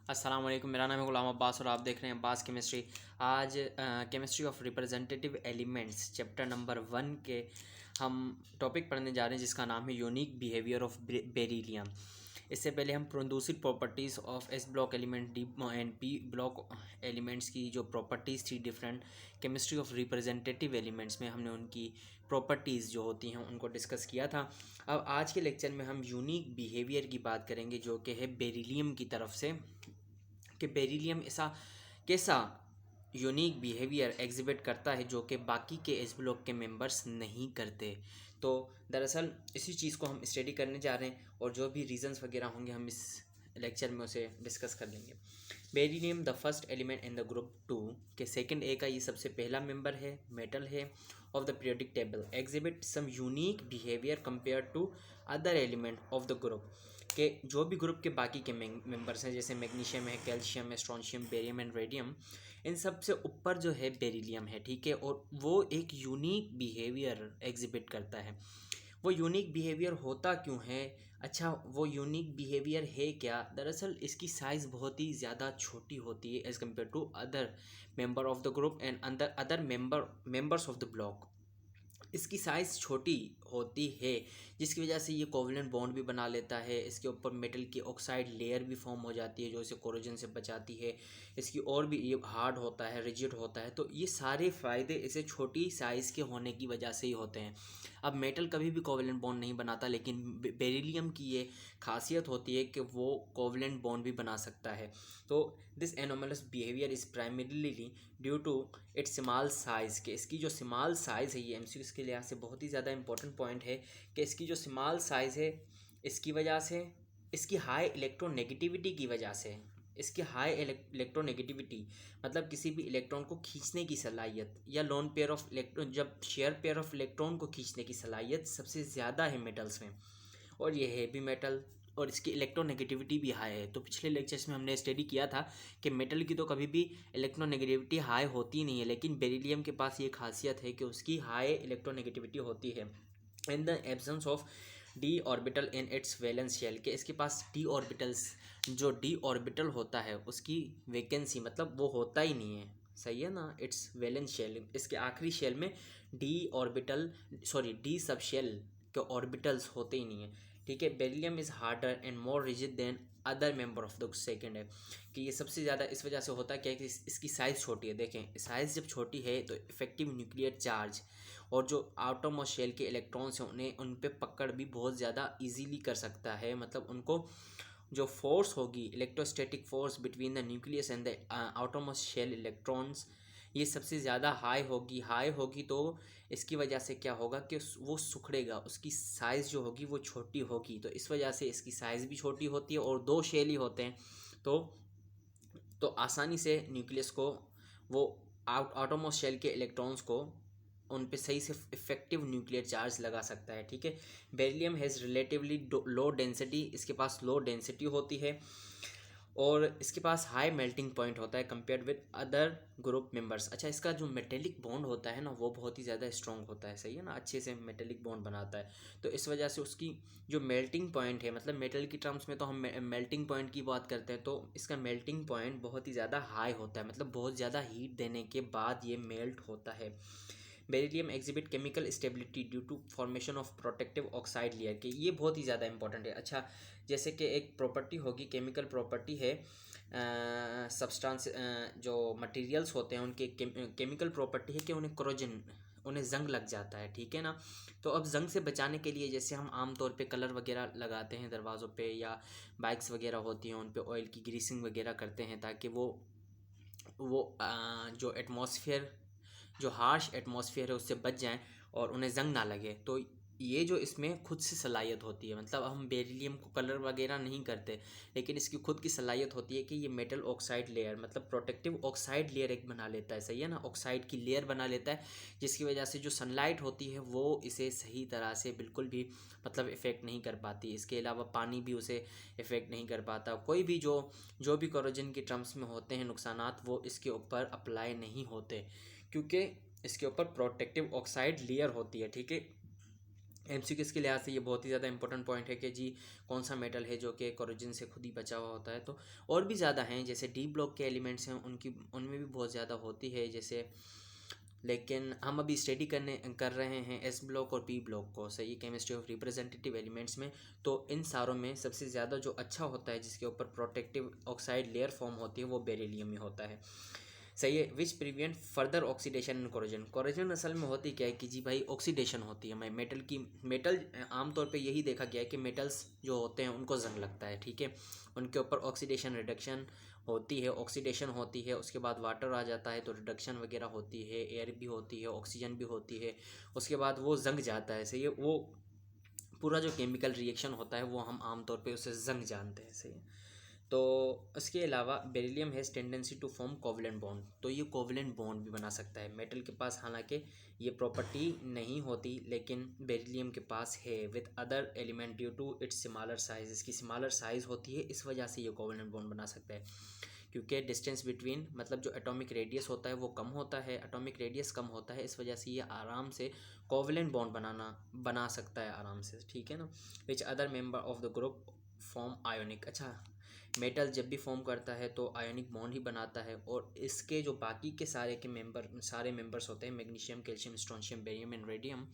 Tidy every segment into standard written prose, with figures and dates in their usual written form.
अस्सलाम वालेकुम। मेरा नाम है गुलाम अब्बास और आप देख रहे हैं अब्बास केमिस्ट्री। आज chemistry of representative elements chapter number 1 के हम टॉपिक पढ़ने जा रहे हैं जिसका नाम है यूनिक बिहेवियर ऑफ बेरिलियम। इससे पहले हम produced properties of S block element, D and P block elements की जो प्रॉपर्टीज़ थी different chemistry of representative elements में, हमने उनकी प्रॉपर्टीज़ जो होती हैं उनको डिस्कस किया था। अब आज के लेक्चर में हम यूनिक बिहेवियर की बात करेंगे जो कि है बेरिलियम की तरफ से, कि बेरिलियम ऐसा कैसा यूनिक बिहेवियर एग्जिबिट करता है जो कि बाकी के एस ब्लॉक के मेंबर्स नहीं करते। तो दरअसल इसी चीज़ को हम स्टडी करने जा रहे हैं और जो भी रीजंस वगैरह होंगे हम इस लेक्चर में उसे डिस्कस कर लेंगे। Beryllium the first element in the group 2 के सेकंड ए का ये सबसे पहला मेंबर है, मेटल है of the periodic table, exhibit some unique behaviour compare to other element of the group, के जो भी ग्रुप के बाकी के मेंबर्स हैं जैसे मैग्नीशियम है, कैल्शियम है, स्ट्रोंशियम, बेरियम एंड रेडियम, इन सब से ऊपर जो है बेरिलियम है, ठीक है। और वो एक यूनिक बिहेवियर एग्जिबिट करता है। वो यूनिक बिहेवियर होता क्यों है? अच्छा, वो यूनिक बिहेवियर है क्या? दरअसल इसकी साइज़ बहुत ही ज़्यादा छोटी होती है as compare to other member of the group and other members of the block. इसकी साइज़ छोटी होती है जिसकी वजह से ये कोवलेंट बॉन्ड भी बना लेता है। इसके ऊपर मेटल की ऑक्साइड लेयर भी फॉर्म हो जाती है जो इसे कोरोजन से बचाती है। इसकी और भी ये हार्ड होता है, रिजिड होता है। तो ये सारे फ़ायदे इसे छोटी साइज़ के होने की वजह से ही होते हैं। अब मेटल कभी भी कोवलेंट बॉन्ड नहीं बनाता, लेकिन बेरिलियम की ये खासियत होती है कि वो कोवलेंट बॉन्ड भी बना सकता है। तो this anomalous behaviour is primarily due to its small size, के इसकी जो स्मॉल साइज़ है, ये एमसीक्यू के लिहाज से बहुत ही ज़्यादा इंपॉर्टेंट पॉइंट है कि इसकी जो स्मॉल साइज़ है इसकी वजह से, इसकी हाई इलेक्ट्रोनेगेटिविटी की वजह से, इसकी हाई इलेक्ट्रोनेगेटिविटी मतलब किसी भी इलेक्ट्रॉन को खींचने की सलाहियत, या लोन पेयर ऑफ इलेक्ट्रॉन, जब शेयर पेयर ऑफ इलेक्ट्रॉन को खींचने की सलाहियत सबसे ज़्यादा है मेटल्स में, और ये है भी मेटल, और इसकी इलेक्ट्रोनेगेटिविटी भी हाई है। तो पिछले लेक्चर्स में हमने स्टडी किया था कि मेटल की तो कभी भी इलेक्ट्रोनेगेटिविटी हाई होती नहीं है, लेकिन बेरिलियम के पास ये खासियत है कि उसकी हाई इलेक्ट्रोनेगेटिविटी होती है in the absence of D orbital in its valence shell, के इसके पास डी ऑर्बिटल्स, जो डी ऑर्बिटल होता है उसकी वैकेंसी मतलब वो होता ही नहीं है, सही है ना। इट्स वैलेंस शेल, इसके आखिरी शेल में D orbital, sorry D subshell के ऑर्बिटल्स होते ही नहीं है, ठीक है। Beryllium is harder and more rigid than other member of the second है, कि ये सबसे ज़्यादा इस वजह से होता है क्या कि इसकी साइज़ छोटी है। देखें, साइज़ जब छोटी है तो इफेक्टिव न्यूक्लियर चार्ज और जो आटम और शेल के इलेक्ट्रॉन्स हैं उन्हें उन पे पकड़ भी बहुत ज़्यादा इजीली कर सकता है। मतलब उनको जो फोर्स होगी, electrostatic force between the nucleus and the atom और शेल इलेक्ट्रॉन्स, ये सबसे ज़्यादा हाई होगी तो इसकी वजह से क्या होगा कि वो सुखड़ेगा, उसकी साइज़ जो होगी वो छोटी होगी। तो इस वजह से इसकी साइज़ भी छोटी होती है और दो शेल ही होते हैं, तो आसानी से न्यूक्लियस को, वो आटम और शेल के इलेक्ट्रॉन्स को उन पे सही से इफेक्टिव न्यूक्लियर चार्ज लगा सकता है, ठीक है। Beryllium has relatively low density, इसके पास लो डेंसिटी होती है और इसके पास हाई मेल्टिंग पॉइंट होता है compared with other group members. अच्छा, इसका जो मेटेलिक बॉन्ड होता है ना वो बहुत ही ज़्यादा स्ट्रॉन्ग होता है, सही है ना, अच्छे से मेटेलिक बॉन्ड बनाता है। तो इस वजह से उसकी जो मेल्टिंग पॉइंट है, मतलब मेटल की टर्म्स में तो हम मेल्टिंग पॉइंट की बात करते हैं, तो इसका मेल्टिंग पॉइंट बहुत ही ज़्यादा हाई होता है, मतलब बहुत ज़्यादा हीट देने के बाद ये मेल्ट होता है। Beryllium exhibit chemical stability due to formation of protective oxide layer, के ये बहुत ही ज़्यादा इंपॉर्टेंट है। अच्छा, जैसे कि एक प्रॉपर्टी होगी, केमिकल प्रॉपर्टी है, सब्सटेंस, जो मटेरियल्स होते हैं उनके केमिकल प्रॉपर्टी है कि उन्हें क्रोजन, उन्हें जंग लग जाता है, ठीक है ना। तो अब जंग से बचाने के लिए जैसे हम आम तौर पे कलर वगैरह लगाते हैं दरवाज़ों पे, या बाइक्स वगैरह होती हैं उन पे ऑयल की ग्रीसिंग वगैरह करते हैं ताकि जो एटमॉस्फेयर, जो हार्श एटमॉस्फेयर है उससे बच जाएं और उन्हें जंग ना लगे। तो ये जो इसमें खुद से सलाहियत होती है, मतलब हम बेरिलियम को कलर वगैरह नहीं करते, लेकिन इसकी खुद की सलाहियत होती है कि ये मेटल ऑक्साइड लेयर, मतलब प्रोटेक्टिव ऑक्साइड लेयर एक बना लेता है, सही है ना, ऑक्साइड की लेयर बना लेता है, जिसकी वजह से जो सनलाइट होती है वो इसे सही तरह से बिल्कुल भी मतलब इफ़ेक्ट नहीं कर पाती। इसके अलावा पानी भी उसे इफ़ेक्ट नहीं कर पाता। कोई भी जो भी कोरोजन के टर्म्स में होते हैं नुकसानात, वो इसके ऊपर अप्लाई नहीं होते क्योंकि इसके ऊपर प्रोटेक्टिव ऑक्साइड लेयर होती है, ठीक है। एमसीक्यूज़ के लिहाज से ये बहुत ही ज़्यादा इंपॉर्टेंट पॉइंट है कि जी कौन सा मेटल है जो कि कोरोजन से खुद ही बचा हुआ होता है। तो और भी ज़्यादा हैं, जैसे डी ब्लॉक के एलिमेंट्स हैं उनकी उनमें भी बहुत ज़्यादा होती है जैसे, लेकिन हम अभी स्टडी कर रहे हैं एस ब्लॉक और पी ब्लॉक को, सही, केमिस्ट्री ऑफ रिप्रेजेंटेटिव एलिमेंट्स में। तो इन सारों में सबसे ज़्यादा जो अच्छा होता है जिसके ऊपर प्रोटेक्टिव ऑक्साइड लेयर फॉर्म होती है वो बेरिलियम में होता है, सही है, which prevent further oxidation in corrosion. Corrosion असल में होती क्या है कि जी भाई ऑक्सीडेशन होती है मेटल की। मेटल आमतौर पे यही देखा गया है कि मेटल्स जो होते हैं उनको जंग लगता है, ठीक है, उनके ऊपर ऑक्सीडेशन रिडक्शन होती है, ऑक्सीडेशन होती है, उसके बाद वाटर आ जाता है तो रिडक्शन वगैरह होती है, एयर भी होती है, ऑक्सीजन भी होती है, उसके बाद वो जंग जाता है, सही है, वो पूरा जो केमिकल रिएक्शन होता है वो हम आमतौर पे उसे जंग जानते हैं, सही है। तो इसके अलावा beryllium has tendency to form covalent bond, तो ये कोवलेंट बॉन्ड भी बना सकता है मेटल के पास, हालांकि ये प्रॉपर्टी नहीं होती लेकिन बेरिलियम के पास है with other element due to its smaller size, इसकी स्मॉलर साइज होती है इस वजह से ये कोवलेंट बॉन्ड बना सकता है, क्योंकि डिस्टेंस बिटवीन मतलब जो एटॉमिक रेडियस होता है वो कम होता है, एटॉमिक रेडियस कम होता है, इस वजह से ये आराम से कोवलेंट बॉन्ड बना सकता है आराम से, ठीक है ना। Which other member of the group form ionic, अच्छा, मेटल जब भी फॉर्म करता है तो आयोनिक बॉन्ड ही बनाता है, और इसके जो बाकी के सारे मेंबर्स होते हैं, magnesium, calcium, strontium, barium and radium,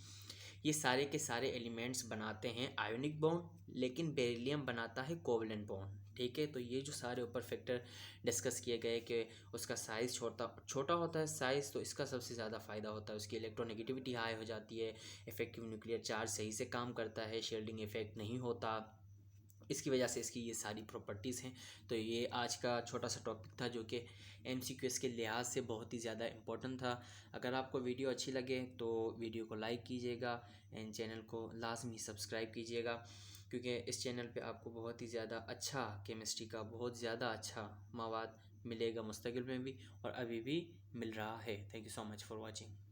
ये सारे के सारे एलिमेंट्स बनाते हैं आयोनिक बॉन्ड, लेकिन बेरिलियम बनाता है कोवलेंट बॉन्ड, ठीक है। तो ये जो सारे ऊपर फैक्टर डिस्कस किए गए कि उसका साइज़ छोटा छोटा होता है साइज़, तो इसका सबसे ज़्यादा फ़ायदा होता है, उसकी इलेक्ट्रोनेगेटिविटी हाई हो जाती है, इफेक्टिव न्यूक्लियर चार्ज सही से काम करता है, शील्डिंग इफेक्ट नहीं होता, इसकी वजह से इसकी ये सारी प्रॉपर्टीज़ हैं। तो ये आज का छोटा सा टॉपिक था जो कि एमसीक्यूएस के लिहाज से बहुत ही ज़्यादा इम्पोर्टेंट था। अगर आपको वीडियो अच्छी लगे तो वीडियो को लाइक कीजिएगा एंड चैनल को लाजमी सब्सक्राइब कीजिएगा, क्योंकि इस चैनल पे आपको बहुत ही ज़्यादा अच्छा केमिस्ट्री का बहुत ज़्यादा अच्छा मवाद मिलेगा मुस्तकिल में भी और अभी भी मिल रहा है। Thank you so much for watching.